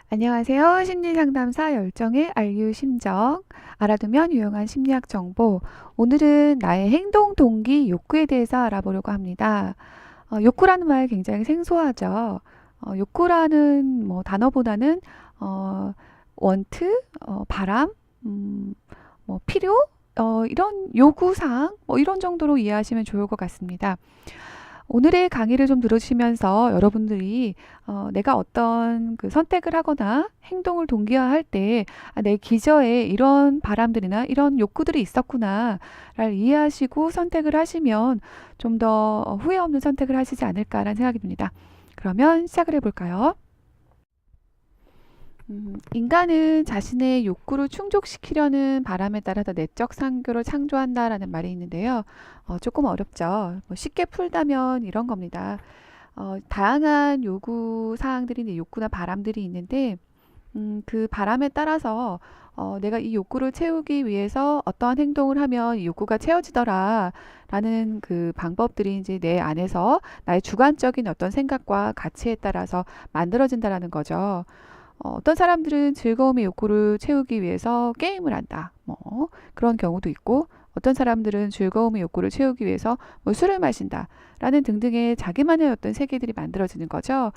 안녕하세요. 심리상담사 열정의 알유심정. 알아두면 유용한 심리학 정보. 오늘은 나의 행동 동기 욕구에 대해서 알아보려고 합니다. 욕구라는 말 굉장히 생소하죠. 욕구라는 단어보다는 어, 원트, 바람, 음, 필요, 이런 요구사항, 이런 정도로 이해하시면 좋을 것 같습니다. 오늘의 강의를 좀 들으시면서 여러분들이 내가 어떤 그 선택을 하거나 행동을 동기화할 때 내 기저에 이런 바람들이나 이런 욕구들이 있었구나를 이해하시고 선택을 하시면 좀 더 후회 없는 선택을 하시지 않을까라는 생각이 듭니다. 그러면 시작을 해볼까요? 인간은 자신의 욕구를 충족시키려는 바람에 따라서 내적 상교를 창조한다라는 말이 있는데요. 조금 어렵죠. 쉽게 풀다면 이런 겁니다. 다양한 요구 사항들이 욕구나 바람들이 있는데 그 바람에 따라서 내가 이 욕구를 채우기 위해서 어떠한 행동을 하면 이 욕구가 채워지더라 라는 그 방법들이 이제 내 안에서 나의 주관적인 어떤 생각과 가치에 따라서 만들어진다라는 거죠. 어떤 사람들은 즐거움의 욕구를 채우기 위해서 게임을 한다. 그런 경우도 있고, 어떤 사람들은 즐거움의 욕구를 채우기 위해서 술을 마신다. 라는 등등의 자기만의 어떤 세계들이 만들어지는 거죠.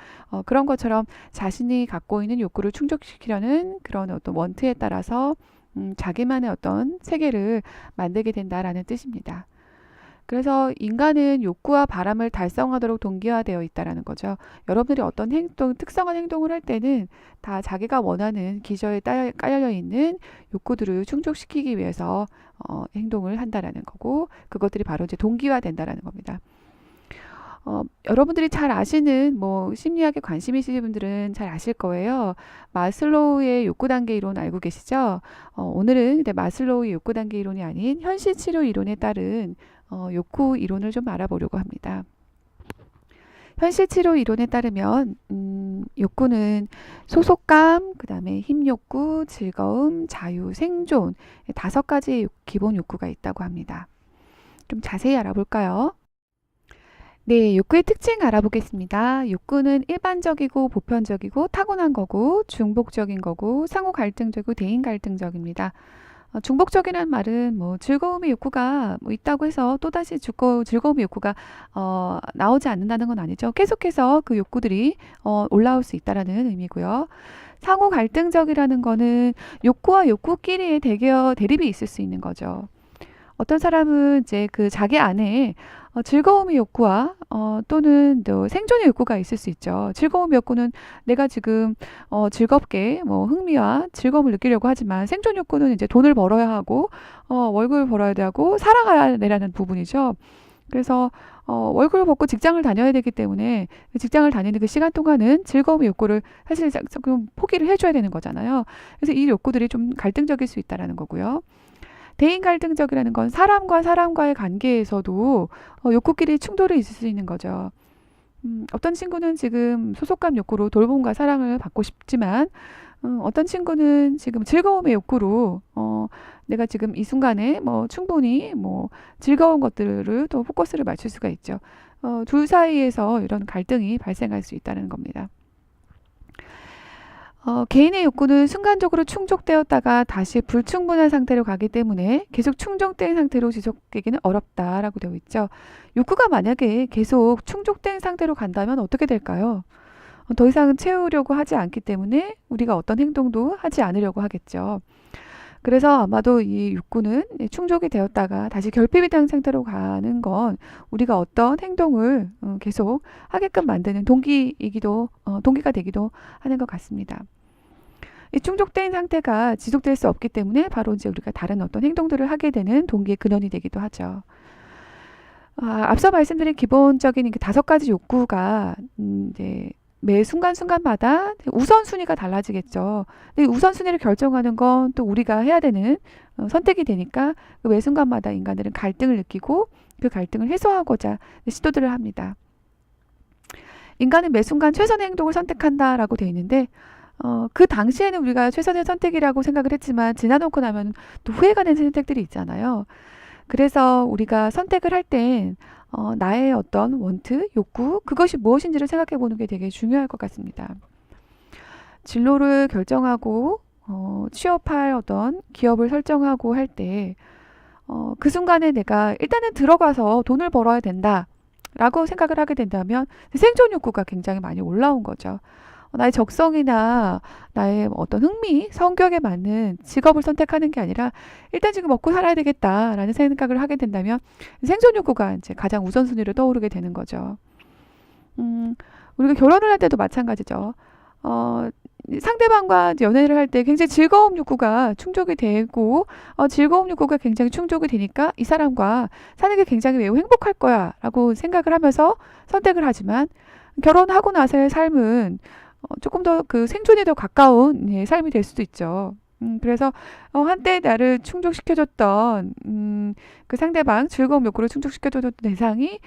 그런 것처럼 자신이 갖고 있는 욕구를 충족시키려는 그런 어떤 원트에 따라서 자기만의 어떤 세계를 만들게 된다라는 뜻입니다. 그래서 인간은 욕구와 바람을 달성하도록 동기화되어 있다라는 거죠. 여러분들이 어떤 행동, 특성한 행동을 할 때는 다 자기가 원하는 기저에 깔려 있는 욕구들을 충족시키기 위해서 행동을 한다라는 거고, 그것들이 바로 이제 동기화된다라는 겁니다. 여러분들이 잘 아시는 심리학에 관심 있으신 분들은 잘 아실 거예요. 마슬로우의 욕구 단계 이론 알고 계시죠? 오늘은 근데 마슬로우의 욕구 단계 이론이 아닌 현실 치료 이론에 따른 욕구 이론을 좀 알아보려고 합니다. 현실 치료 이론에 따르면 욕구는 소속감, 그 다음에 힘욕구, 즐거움, 자유, 생존 5가지의 기본 욕구가 있다고 합니다. 좀 자세히 알아볼까요? 네, 욕구의 특징 알아보겠습니다. 욕구는 일반적이고 보편적이고 타고난 거고 중복적인 거고 상호 갈등적이고 대인 갈등적입니다. 중복적이라는 말은 즐거움의 욕구가 있다고 해서 또다시 즐거움의 욕구가 나오지 않는다는 건 아니죠. 계속해서 그 욕구들이 올라올 수 있다라는 의미고요. 상호 갈등적이라는 거는 욕구와 욕구끼리의 대립이 있을 수 있는 거죠. 어떤 사람은 이제 그 자기 안에 즐거움의 욕구와 또는 또 생존의 욕구가 있을 수 있죠. 즐거움의 욕구는 내가 지금 즐겁게 흥미와 즐거움을 느끼려고 하지만 생존 욕구는 이제 돈을 벌어야 하고 월급을 벌어야 되고 살아가야 되라는 부분이죠. 그래서 월급을 받고 직장을 다녀야 되기 때문에 직장을 다니는 그 시간 동안은 즐거움의 욕구를 사실 조금 포기를 해줘야 되는 거잖아요. 그래서 이 욕구들이 좀 갈등적일 수 있다라는 거고요. 대인 갈등적이라는 건 사람과 사람과의 관계에서도 욕구끼리 충돌이 있을 수 있는 거죠. 어떤 친구는 지금 소속감 욕구로 돌봄과 사랑을 받고 싶지만 어떤 친구는 지금 즐거움의 욕구로 내가 지금 이 순간에 충분히 즐거운 것들을 또 포커스를 맞출 수가 있죠. 둘 사이에서 이런 갈등이 발생할 수 있다는 겁니다. 개인의 욕구는 순간적으로 충족되었다가 다시 불충분한 상태로 가기 때문에 계속 충족된 상태로 지속되기는 어렵다라고 되어 있죠. 욕구가 만약에 계속 충족된 상태로 간다면 어떻게 될까요? 더 이상 채우려고 하지 않기 때문에 우리가 어떤 행동도 하지 않으려고 하겠죠. 그래서 아마도 이 욕구는 충족이 되었다가 다시 결핍이 된 상태로 가는 건 우리가 어떤 행동을 계속 하게끔 만드는 동기가 되기도 하는 것 같습니다. 이 충족된 상태가 지속될 수 없기 때문에 바로 이제 우리가 다른 어떤 행동들을 하게 되는 동기의 근원이 되기도 하죠. 앞서 말씀드린 기본적인 그 5가지 욕구가 이제 매 순간순간마다 우선순위가 달라지겠죠. 근데 우선순위를 결정하는 건 또 우리가 해야 되는 선택이 되니까 그매 순간마다 인간들은 갈등을 느끼고 그 갈등을 해소하고자 시도들을 합니다. 인간은 매 순간 최선의 행동을 선택한다라고 되어 있는데 그 당시에는 우리가 최선의 선택이라고 생각을 했지만 지나놓고 나면 또 후회가 되는 선택들이 있잖아요. 그래서 우리가 선택을 할 땐 나의 어떤 원트, 욕구, 그것이 무엇인지를 생각해 보는 게 되게 중요할 것 같습니다. 진로를 결정하고 취업할 어떤 기업을 설정하고 할 때 그 순간에 내가 일단은 들어가서 돈을 벌어야 된다라고 생각을 하게 된다면 생존 욕구가 굉장히 많이 올라온 거죠. 나의 적성이나 나의 어떤 흥미, 성격에 맞는 직업을 선택하는 게 아니라 일단 지금 먹고 살아야 되겠다라는 생각을 하게 된다면 생존 욕구가 이제 가장 우선순위로 떠오르게 되는 거죠. 음, 우리가 결혼을 할 때도 마찬가지죠. 어, 상대방과 이제 연애를 할 때 굉장히 즐거움 욕구가 충족이 되고, 즐거움 욕구가 굉장히 충족이 되니까 이 사람과 사는 게 굉장히 매우 행복할 거야 라고 생각을 하면서 선택을 하지만 결혼하고 나서의 삶은 조금 더 그 생존에 더 가까운 예, 삶이 될 수도 있죠. 그래서 한때 나를 충족시켜줬던 그 상대방 즐거움 욕구를 충족시켜줬던 대상이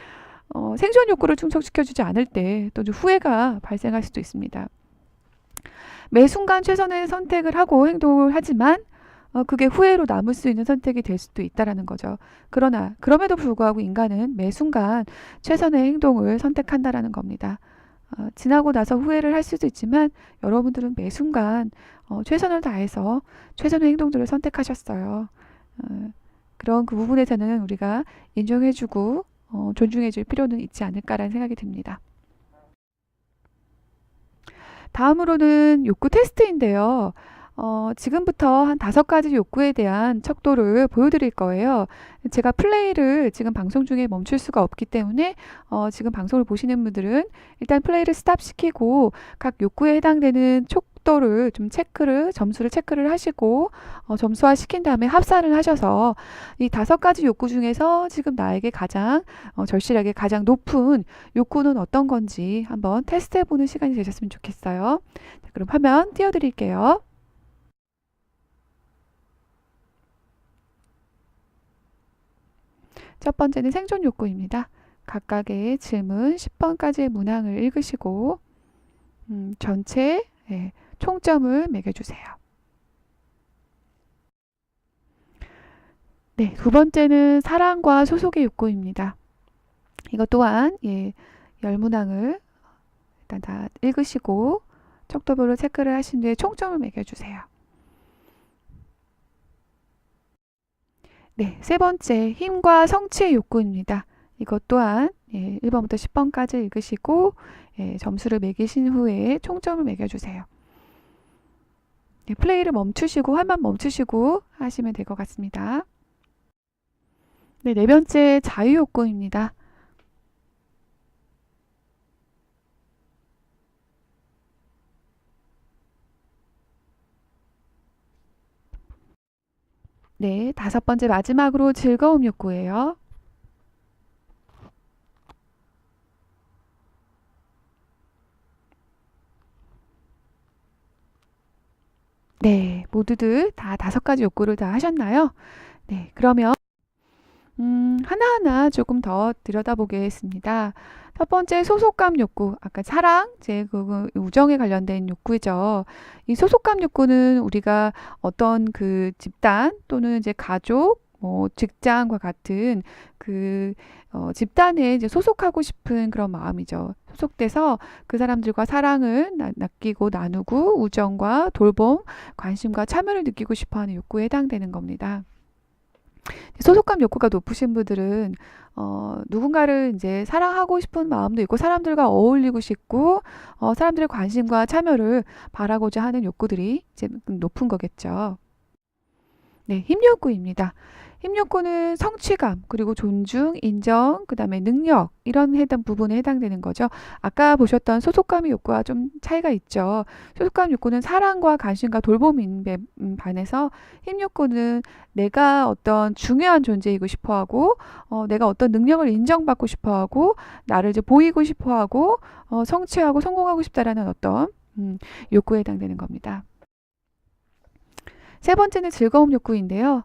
생존 욕구를 충족시켜주지 않을 때 또 후회가 발생할 수도 있습니다. 매 순간 최선의 선택을 하고 행동을 하지만 그게 후회로 남을 수 있는 선택이 될 수도 있다라는 거죠. 그러나 그럼에도 불구하고 인간은 매 순간 최선의 행동을 선택한다라는 겁니다. 지나고 나서 후회를 할 수도 있지만 여러분들은 매 순간 최선을 다해서 최선의 행동들을 선택하셨어요. 그런 그 부분에서는 우리가 인정해주고 존중해줄 필요는 있지 않을까라는 생각이 듭니다. 다음으로는 욕구 테스트인데요. 지금부터 한 5가지 욕구에 대한 척도를 보여드릴 거예요. 제가 플레이를 지금 방송 중에 멈출 수가 없기 때문에 지금 방송을 보시는 분들은 일단 플레이를 스탑시키고 각 욕구에 해당되는 척도를 좀 점수를 체크를 하시고 점수화 시킨 다음에 합산을 하셔서 이 5가지 욕구 중에서 지금 나에게 가장 절실하게 가장 높은 욕구는 어떤 건지 한번 테스트해보는 시간이 되셨으면 좋겠어요. 자, 그럼 화면 띄워드릴게요. 첫 번째는 생존 욕구입니다. 각각의 질문 10번까지의 문항을 읽으시고 전체 총점을 매겨주세요. 네, 두 번째는 사랑과 소속의 욕구입니다. 이것 또한 10문항을 일단 다 읽으시고 척도별로 체크를 하신 뒤에 총점을 매겨주세요. 네, 세 번째 힘과 성취의 욕구입니다. 이것 또한 1번부터 10번까지 읽으시고 점수를 매기신 후에 총점을 매겨주세요. 네, 플레이를 멈추시고 화면 멈추시고 하시면 될 것 같습니다. 네, 네 번째 자유 욕구입니다. 네, 5번째 마지막으로 즐거움 욕구예요. 네, 모두들 다 5가지 욕구를 다 하셨나요? 네, 그러면 하나하나 조금 더 들여다보겠습니다. 첫 번째 소속감 욕구, 아까 사랑, 제 그 우정에 관련된 욕구죠. 이 소속감 욕구는 우리가 어떤 그 집단 또는 이제 가족, 뭐 직장과 같은 그 집단에 이제 소속하고 싶은 그런 마음이죠. 소속돼서 그 사람들과 사랑을 느끼고 나누고 우정과 돌봄, 관심과 참여를 느끼고 싶어하는 욕구에 해당되는 겁니다. 소속감 욕구가 높으신 분들은 누군가를 이제 사랑하고 싶은 마음도 있고 사람들과 어울리고 싶고 사람들의 관심과 참여를 바라고자 하는 욕구들이 이제 높은 거겠죠. 네, 힘 욕구입니다. 힘 욕구는 성취감, 그리고 존중, 인정, 그 다음에 능력 이런 부분에 해당되는 거죠. 아까 보셨던 소속감의 욕구와 좀 차이가 있죠. 소속감 욕구는 사랑과 관심과 돌봄인 반해서 힘 욕구는 내가 어떤 중요한 존재이고 싶어하고 내가 어떤 능력을 인정받고 싶어하고 나를 이제 보이고 싶어하고 성취하고 성공하고 싶다라는 어떤 욕구에 해당되는 겁니다. 세 번째는 즐거움 욕구인데요.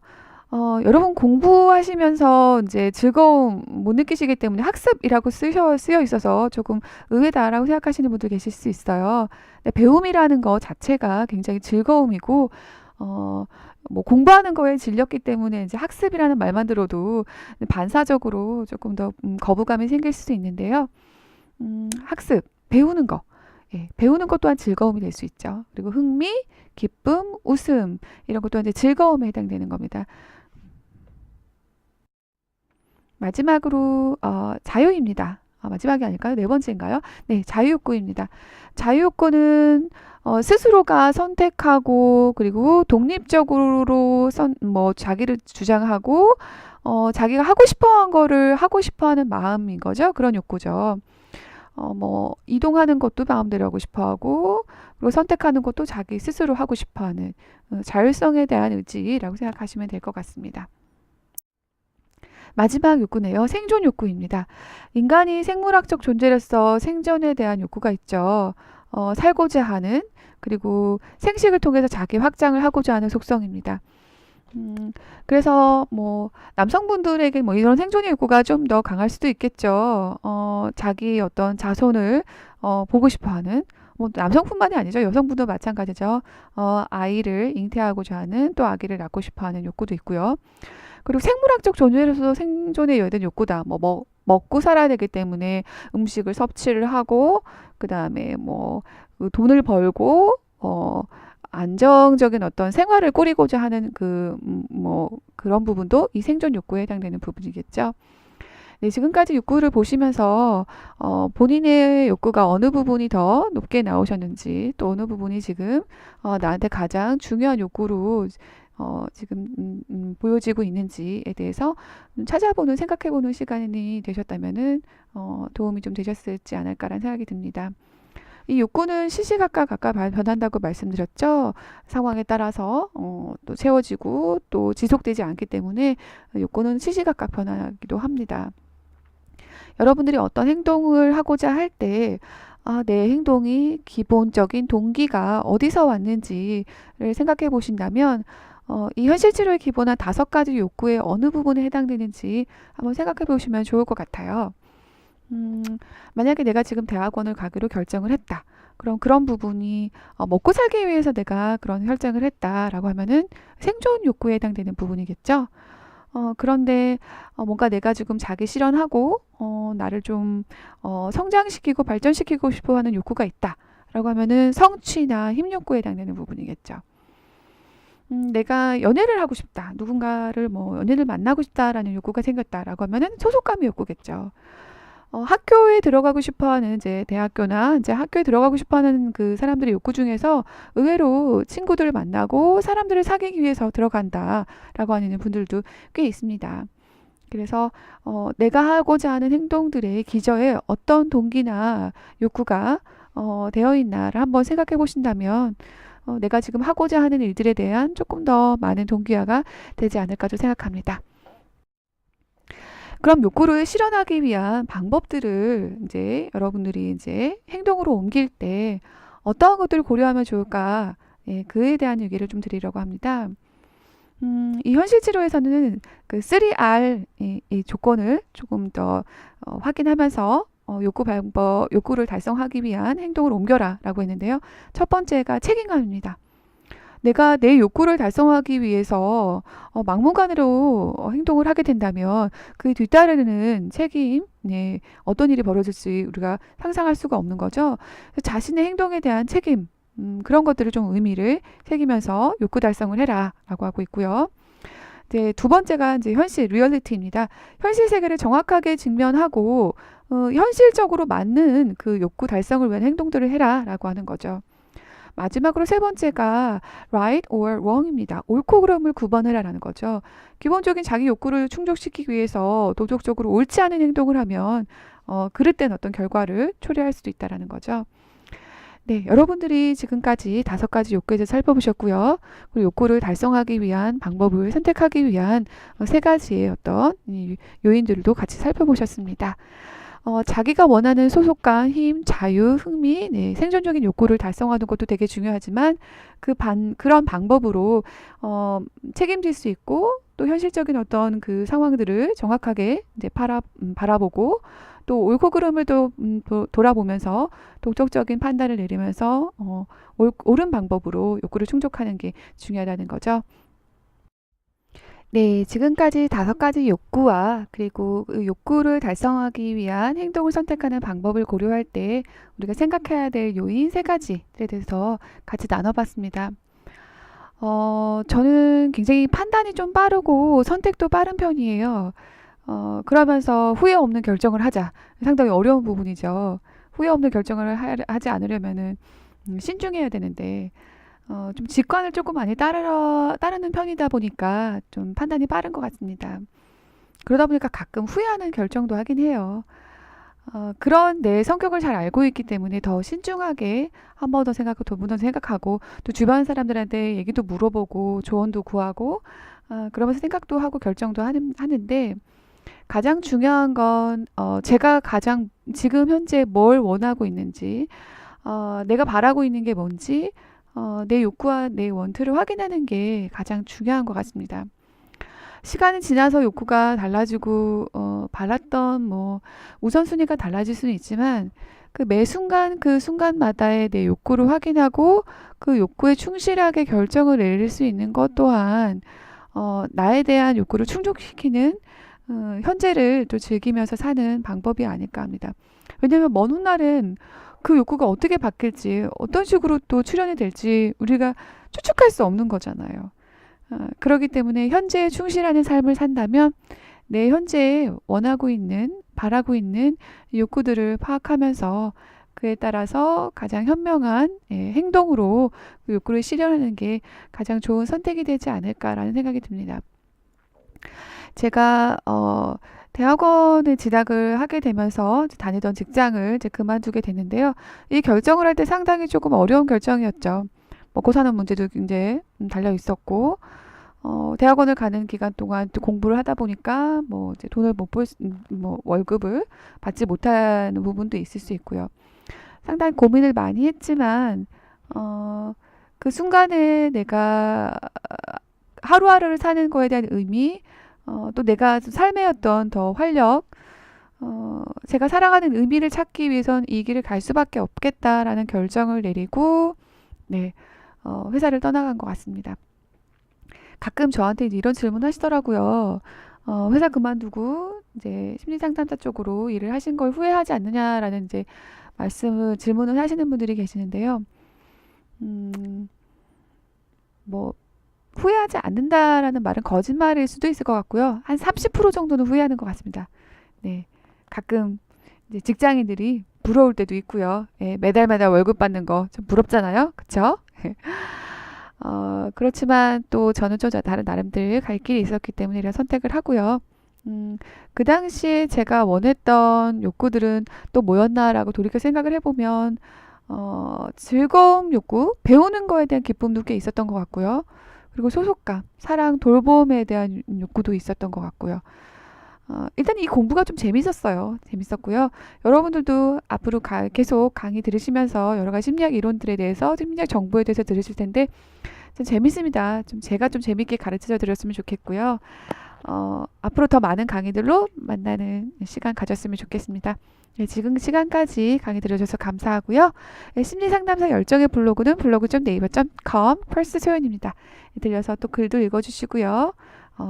여러분 공부하시면서 이제 즐거움 못 느끼시기 때문에 학습이라고 쓰여 있어서 조금 의외다라고 생각하시는 분들 계실 수 있어요. 근데 배움이라는 거 자체가 굉장히 즐거움이고, 뭐 공부하는 거에 질렸기 때문에 이제 학습이라는 말만 들어도 반사적으로 조금 더 거부감이 생길 수도 있는데요. 학습, 배우는 거. 예, 배우는 것 또한 즐거움이 될 수 있죠. 그리고 흥미, 기쁨, 웃음 이런 것도 이제 즐거움에 해당되는 겁니다. 마지막으로 자유입니다. 마지막이 아닐까요? 네 번째인가요? 네, 자유욕구입니다. 자유욕구는 스스로가 선택하고 그리고 독립적으로 뭐 자기를 주장하고 자기가 하고 싶어한 거를 하고 싶어하는 마음인 거죠. 그런 욕구죠. 뭐 이동하는 것도 마음대로 하고 싶어하고 그리고 선택하는 것도 자기 스스로 하고 싶어하는 자율성에 대한 의지라고 생각하시면 될 것 같습니다. 마지막 욕구네요. 생존 욕구입니다. 인간이 생물학적 존재로서 생존에 대한 욕구가 있죠. 살고자 하는 그리고 생식을 통해서 자기 확장을 하고자 하는 속성입니다. 그래서 뭐 남성분들에게 뭐 이런 생존의 욕구가 좀 더 강할 수도 있겠죠. 자기 어떤 자손을 보고 싶어하는 뭐 남성뿐만이 아니죠. 여성분도 마찬가지죠. 아이를 잉태하고자 하는 또 아기를 낳고 싶어하는 욕구도 있고요. 그리고 생물학적 존재로서 생존에 여는 욕구다. 먹고 살아야 되기 때문에 음식을 섭취를 하고 그다음에 그 돈을 벌고 안정적인 어떤 생활을 꾸리고자 하는 그런 부분도 이 생존 욕구에 해당되는 부분이겠죠. 네, 지금까지 욕구를 보시면서 본인의 욕구가 어느 부분이 더 높게 나오셨는지 또 어느 부분이 지금 나한테 가장 중요한 욕구로 지금 보여지고 있는지에 대해서 찾아보는 생각해보는 시간이 되셨다면은 도움이 좀 되셨을지 않을까라는 생각이 듭니다. 이 욕구는 시시각각 아까 변한다고 말씀드렸죠. 상황에 따라서 또 채워지고 또 지속되지 않기 때문에 욕구는 시시각각 변하기도 합니다. 여러분들이 어떤 행동을 하고자 할 때 내 행동이 기본적인 동기가 어디서 왔는지를 생각해 보신다면 이 현실치료에 기본한 5가지 욕구의 어느 부분에 해당되는지 한번 생각해 보시면 좋을 것 같아요. 만약에 내가 지금 대학원을 가기로 결정을 했다. 그럼 그런 부분이 먹고 살기 위해서 내가 그런 결정을 했다라고 하면은 생존 욕구에 해당되는 부분이겠죠. 그런데 뭔가 내가 지금 자기 실현하고 나를 좀 성장시키고 발전시키고 싶어 하는 욕구가 있다라고 하면은 성취나 힘 욕구에 해당되는 부분이겠죠. 내가 연애를 하고 싶다. 누군가를 연인을 만나고 싶다라는 욕구가 생겼다라고 하면은 소속감의 욕구겠죠. 학교에 들어가고 싶어하는 이제 대학교나 이제 학교에 들어가고 싶어하는 그 사람들의 욕구 중에서 의외로 친구들을 만나고 사람들을 사귀기 위해서 들어간다라고 하는 분들도 꽤 있습니다. 그래서 내가 하고자 하는 행동들의 기저에 어떤 동기나 욕구가 되어 있나를 한번 생각해 보신다면 내가 지금 하고자 하는 일들에 대한 조금 더 많은 동기화가 되지 않을까도 생각합니다. 그럼 욕구를 실현하기 위한 방법들을 이제 여러분들이 이제 행동으로 옮길 때 어떠한 것들을 고려하면 좋을까? 예, 그에 대한 얘기를 좀 드리려고 합니다. 이 현실 치료에서는 그 3R 이 조건을 조금 더 확인하면서 욕구를 달성하기 위한 행동을 옮겨라라고 했는데요. 첫 번째가 책임감입니다. 내가 내 욕구를 달성하기 위해서 막무가내로 행동을 하게 된다면 그 뒤따르는 책임, 네, 어떤 일이 벌어질지 우리가 상상할 수가 없는 거죠. 자신의 행동에 대한 책임, 그런 것들을 좀 의미를 새기면서 욕구 달성을 해라라고 하고 있고요. 이제 두 번째가 이제 현실, 리얼리티입니다. 현실 세계를 정확하게 직면하고 현실적으로 맞는 그 욕구 달성을 위한 행동들을 해라라고 하는 거죠. 마지막으로 세 번째가 right or wrong입니다. 옳고 그름을 구분해라라는 거죠. 기본적인 자기 욕구를 충족시키기 위해서 도덕적으로 옳지 않은 행동을 하면 그릇된 어떤 결과를 초래할 수도 있다라는 거죠. 네, 여러분들이 지금까지 5가지 욕구에 대해서 살펴보셨고요. 그리고 욕구를 달성하기 위한 방법을 선택하기 위한 3가지의 어떤 요인들도 같이 살펴보셨습니다. 자기가 원하는 소속감, 힘, 자유, 흥미, 네, 생존적인 욕구를 달성하는 것도 되게 중요하지만 그런 방법으로 책임질 수 있고 또 현실적인 어떤 그 상황들을 정확하게 이제 바라보고 또 옳고 그름을 또 돌아보면서 도덕적인 판단을 내리면서 옳은 방법으로 욕구를 충족하는 게 중요하다는 거죠. 네, 지금까지 5가지 욕구와 그리고 그 욕구를 달성하기 위한 행동을 선택하는 방법을 고려할 때 우리가 생각해야 될 요인 3가지에 대해서 같이 나눠봤습니다. 저는 굉장히 판단이 좀 빠르고 선택도 빠른 편이에요. 그러면서 후회 없는 결정을 하자. 상당히 어려운 부분이죠. 후회 없는 결정을 하지 않으려면은 신중해야 되는데, 좀 직관을 조금 많이 따르는 편이다 보니까 좀 판단이 빠른 것 같습니다. 그러다 보니까 가끔 후회하는 결정도 하긴 해요. 그런 내 성격을 잘 알고 있기 때문에 더 신중하게 한 번 더 생각하고 두 번 더 생각하고 또 주변 사람들한테 얘기도 물어보고 조언도 구하고 그러면서 생각도 하고 결정도 하는데 가장 중요한 건 제가 가장 지금 현재 뭘 원하고 있는지 내가 바라고 있는 게 뭔지 내 욕구와 내 원투를 확인하는 게 가장 중요한 것 같습니다. 시간이 지나서 욕구가 달라지고 바랐던 뭐 우선순위가 달라질 수는 있지만 그 매 순간 그 순간마다의 내 욕구를 확인하고 그 욕구에 충실하게 결정을 내릴 수 있는 것 또한 나에 대한 욕구를 충족시키는 현재를 또 즐기면서 사는 방법이 아닐까 합니다. 왜냐하면 먼 훗날은 그 욕구가 어떻게 바뀔지 어떤 식으로 또 출현이 될지 우리가 추측할 수 없는 거잖아요. 그렇기 때문에 현재에 충실하는 삶을 산다면 내 현재에 원하고 있는, 바라고 있는 욕구들을 파악하면서 그에 따라서 가장 현명한 행동으로 그 욕구를 실현하는 게 가장 좋은 선택이 되지 않을까라는 생각이 듭니다. 제가 대학원에 진학을 하게 되면서 이제 다니던 직장을 이제 그만두게 됐는데요. 이 결정을 할 때 상당히 조금 어려운 결정이었죠. 먹고 사는 문제도 이제 달려 있었고, 대학원을 가는 기간 동안 또 공부를 하다 보니까 뭐 이제 돈을 못 벌, 뭐 월급을 받지 못하는 부분도 있을 수 있고요. 상당히 고민을 많이 했지만, 그 순간에 내가 하루하루를 사는 거에 대한 의미, 또 내가 삶의 어떤 더 활력, 제가 살아가는 의미를 찾기 위해선 이 길을 갈 수밖에 없겠다라는 결정을 내리고, 네, 회사를 떠나간 것 같습니다. 가끔 저한테 이제 이런 질문 하시더라고요. 회사 그만두고 이제 심리상담사 쪽으로 일을 하신 걸 후회하지 않느냐라는 이제 질문을 하시는 분들이 계시는데요. 음, 뭐, 후회하지 않는다라는 말은 거짓말일 수도 있을 것 같고요. 한 30% 정도는 후회하는 것 같습니다. 네. 가끔 이제 직장인들이 부러울 때도 있고요. 예, 매달 매달 월급 받는 거 좀 부럽잖아요. 그쵸? 그렇지만 또 저는 좀 다른 나름대로 갈 길이 있었기 때문에 이런 선택을 하고요. 그 당시에 제가 원했던 욕구들은 또 뭐였나라고 돌이켜 생각을 해보면, 즐거움 욕구, 배우는 거에 대한 기쁨도 꽤 있었던 것 같고요. 그리고 소속감, 사랑, 돌봄에 대한 욕구도 있었던 것 같고요. 일단 이 공부가 좀 재밌었어요. 재밌었고요. 여러분들도 앞으로 계속 강의 들으시면서 여러 가지 심리학 이론들에 대해서, 심리학 정보에 대해서 들으실 텐데, 좀 재밌습니다. 좀 제가 좀 재밌게 가르쳐 드렸으면 좋겠고요. 앞으로 더 많은 강의들로 만나는 시간 가졌으면 좋겠습니다. 네, 지금 시간까지 강의 들어줘서 감사하고요. 네, 심리상담사 열정의 블로그는 블로그.naver.com 펄스소연입니다. 들려서 또 글도 읽어주시고요.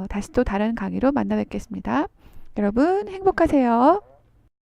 다시 또 다른 강의로 만나 뵙겠습니다. 여러분 행복하세요.